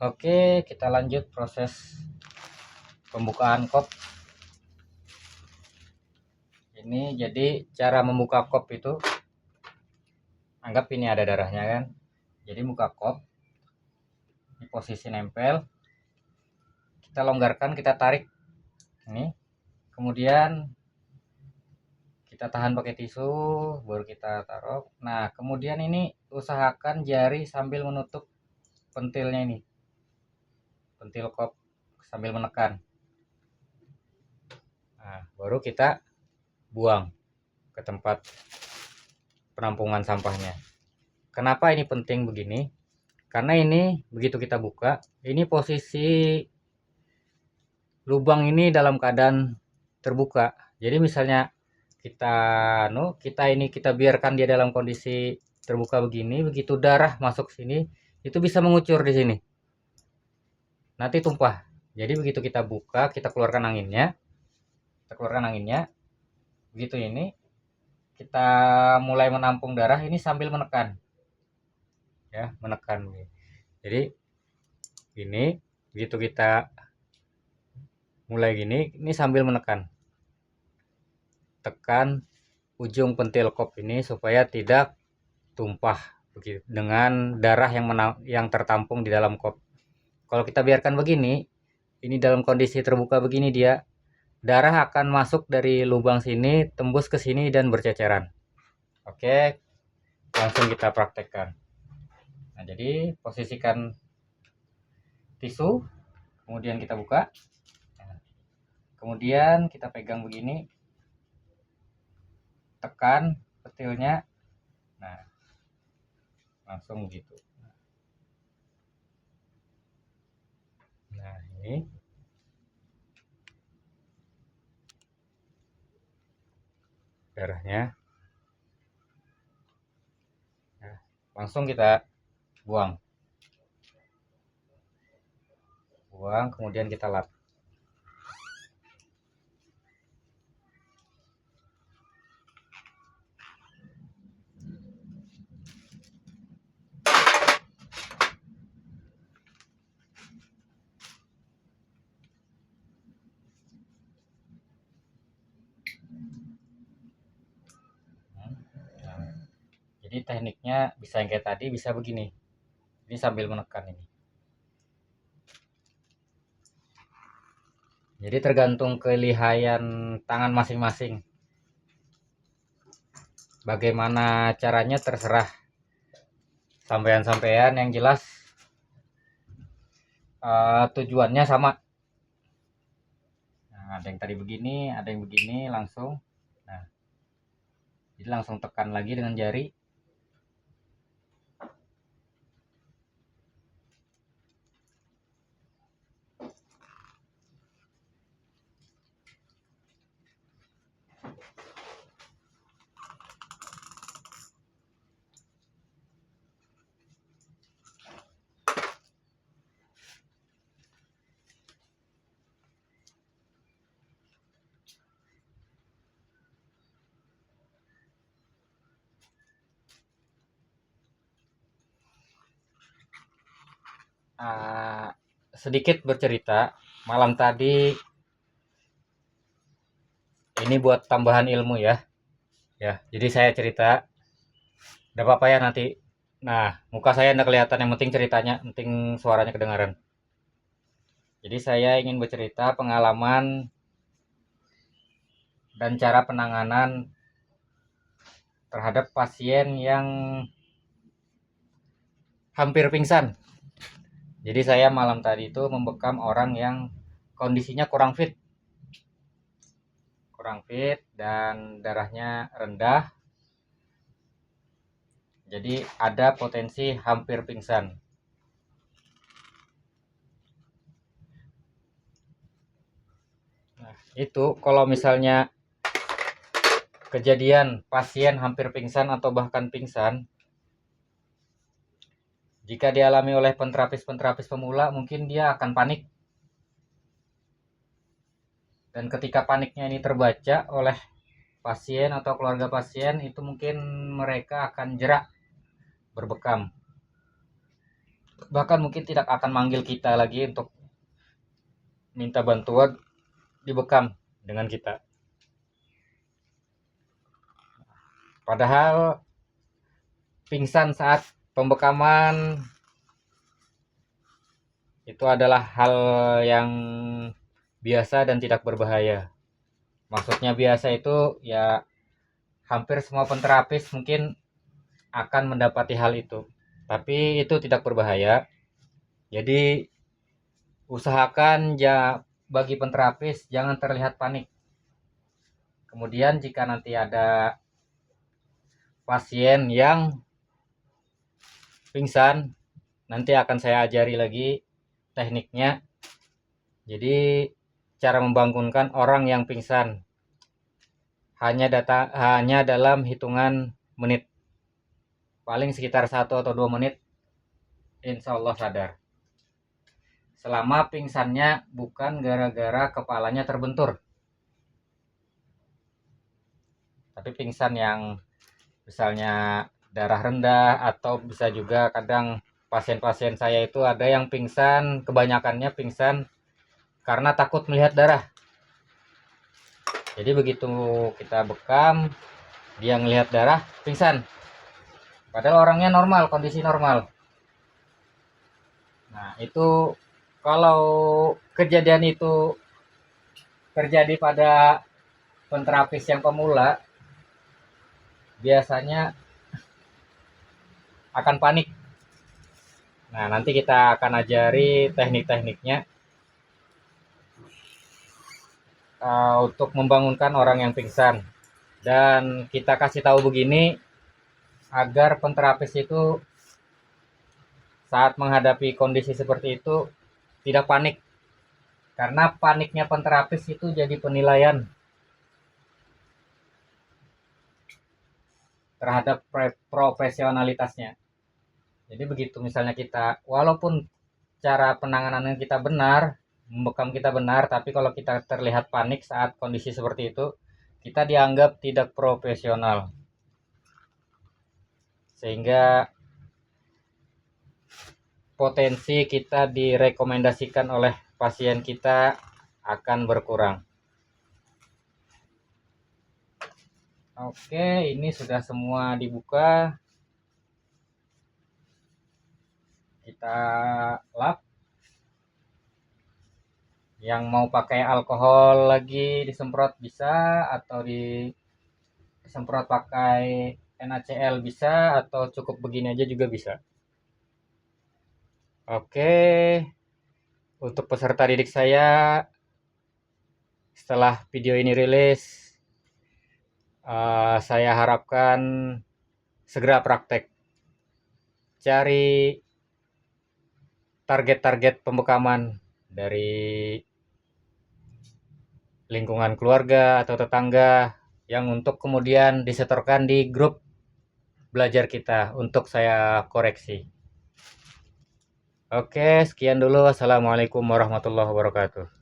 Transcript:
Oke, kita lanjut proses pembukaan kop. Ini jadi cara membuka kop itu, anggap ini ada darahnya kan. Jadi buka kop, ini posisi nempel, kita longgarkan, kita tarik ini, kemudian kita tahan pakai tisu, baru kita taruh. Nah, kemudian ini usahakan jari sambil menutup pentilnya ini, pentil kop, sambil menekan. Nah, baru kita buang ke tempat penampungan sampahnya. Kenapa ini penting begini? Karena ini begitu kita buka, ini posisi lubang ini dalam keadaan terbuka. Jadi misalnya kita biarkan dia dalam kondisi terbuka begini, begitu darah masuk sini, itu bisa mengucur di sini. Nanti tumpah. Jadi begitu kita buka, kita keluarkan anginnya. Begitu ini kita mulai menampung darah ini sambil menekan. Ya, menekan. Jadi ini begitu kita mulai gini, ini sambil menekan. Tekan ujung pentil kop ini supaya tidak tumpah begitu dengan darah yang tertampung di dalam kop. Kalau kita biarkan begini, ini dalam kondisi terbuka begini, dia darah akan masuk dari lubang sini, tembus ke sini dan berceceran. Oke, langsung kita praktekkan. Nah, jadi posisikan tisu, kemudian kita buka, kemudian kita pegang begini, tekan petilnya, nah langsung gitu. Nah, ini darahnya. Nah, langsung kita buang, kemudian kita lap. Nah, jadi tekniknya bisa yang kayak tadi, bisa begini. Ini sambil menekan ini. Jadi tergantung kelihayan tangan masing-masing. Bagaimana caranya terserah sampean-sampean, yang jelas tujuannya sama. Nah, ada yang tadi begini, ada yang begini, langsung. Nah, jadi langsung tekan lagi dengan jari. Sedikit bercerita, malam tadi ini buat tambahan ilmu ya. Ya, jadi saya cerita. Enggak apa-apa ya nanti. Nah, muka saya enggak kelihatan, yang penting ceritanya, penting suaranya kedengaran. Jadi saya ingin bercerita pengalaman dan cara penanganan terhadap pasien yang hampir pingsan. Jadi saya malam tadi itu membekam orang yang kondisinya kurang fit dan darahnya rendah. Jadi ada potensi hampir pingsan. Nah, itu kalau misalnya kejadian pasien hampir pingsan atau bahkan pingsan, jika dialami oleh penterapis pemula, mungkin dia akan panik. Dan ketika paniknya ini terbaca oleh pasien atau keluarga pasien, itu mungkin mereka akan jerak, berbekam. bahkan mungkin tidak akan manggil kita lagi untuk minta bantuan dibekam dengan kita. Padahal pingsan saat pembekaman itu adalah hal yang biasa dan tidak berbahaya. Maksudnya biasa itu ya hampir semua penterapis mungkin akan mendapati hal itu. Tapi itu tidak berbahaya. Jadi usahakan ya bagi penterapis jangan terlihat panik. Kemudian jika nanti ada pasien yang pingsan, nanti akan saya ajari lagi tekniknya. Jadi cara membangunkan orang yang pingsan hanya dalam hitungan menit, paling sekitar 1 atau 2 menit, insya Allah sadar. Selama pingsannya bukan gara-gara kepalanya terbentur, tapi pingsan yang misalnya darah rendah, atau bisa juga kadang pasien-pasien saya itu ada yang pingsan, kebanyakannya pingsan karena takut melihat darah. Jadi begitu kita bekam, dia ngelihat darah, pingsan. Padahal orangnya normal, kondisi normal. Nah, itu kalau kejadian itu terjadi pada penterapis yang pemula, biasanya akan panik. Nah, nanti kita akan ajari teknik-tekniknya untuk membangunkan orang yang pingsan. Dan kita kasih tahu begini agar penterapis itu saat menghadapi kondisi seperti itu tidak panik. Karena paniknya penterapis itu jadi penilaian terhadap profesionalitasnya. Jadi begitu misalnya kita, walaupun cara penanganan kita benar, membekam kita benar, tapi kalau kita terlihat panik saat kondisi seperti itu, kita dianggap tidak profesional. Sehingga potensi kita direkomendasikan oleh pasien kita akan berkurang. Oke, ini sudah semua dibuka. Kita lap. Yang mau pakai alkohol lagi disemprot bisa, atau disemprot pakai NaCl bisa, atau cukup begini aja juga bisa. Oke, untuk peserta didik saya, setelah video ini rilis, saya harapkan segera praktek. Cari target-target pembekaman dari lingkungan keluarga atau tetangga yang untuk kemudian disetorkan di grup belajar kita untuk saya koreksi. Oke, sekian dulu. Assalamualaikum warahmatullahi wabarakatuh.